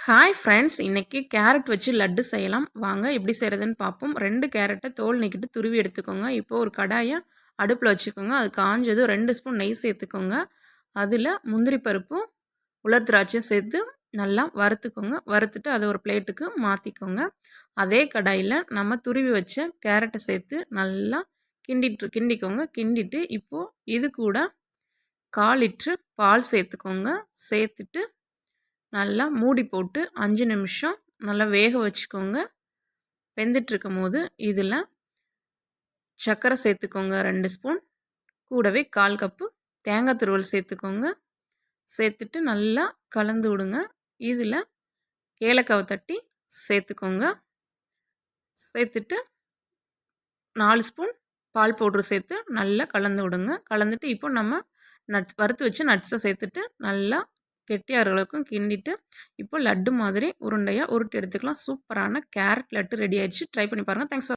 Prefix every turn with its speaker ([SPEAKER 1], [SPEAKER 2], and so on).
[SPEAKER 1] Hi friends, இன்னைக்கு carrot வச்சு லட்டு செய்யலாம். வாங்க எப்படி செய்கிறதுன்னு பார்ப்போம். 2 கேரட்டை தோல் நீக்கிட்டு துருவி எடுத்துக்கோங்க. இப்போ ஒரு கடாயை அடுப்பில் வச்சுக்கோங்க. அது காஞ்சதும் 2 ஸ்பூன் நெய் சேர்த்துக்கோங்க. அதில் முந்திரி பருப்பும் உலர் திராட்சையும் சேர்த்து நல்லா வறுத்துக்கோங்க. வறுத்துட்டு அதை ஒரு பிளேட்டுக்கு மாற்றிக்கோங்க. அதே கடாயில் நம்ம துருவி வச்ச கேரட்டை சேர்த்து நல்லா கிண்டிக்கோங்க. கிண்டிட்டு இப்போது இது கூட 1/4 லிட்ரு பால் சேர்த்துக்கோங்க. சேர்த்துட்டு நல்லா மூடி போட்டு 5 நிமிஷம் நல்லா வேக வச்சுக்கோங்க. வெந்துட்டுருக்கும் போது இதில் சர்க்கரை சேர்த்துக்கோங்க 2 ஸ்பூன். கூடவே 1/4 கப்பு தேங்காய் துருவல் சேர்த்துக்கோங்க. சேர்த்துட்டு நல்லா கலந்து விடுங்க. இதில் ஏலக்காவை தட்டி சேர்த்துக்கோங்க. சேர்த்துட்டு 4 ஸ்பூன் பால் பவுட்ரு சேர்த்து நல்லா கலந்து விடுங்க. கலந்துட்டு இப்போ நம்ம வறுத்து வச்சு நட்ஸை சேர்த்துட்டு நல்லா கெட்டியாகிற அளவுக்கு கிண்டிட்டு இப்போ லட்டு மாதிரி உருண்டையாக உருட்டி எடுத்துக்கலாம். சூப்பரான கேரட் லட்டு ரெடி ஆயிடுச்சு. ட்ரை பண்ணி பாருங்கள். Thanks for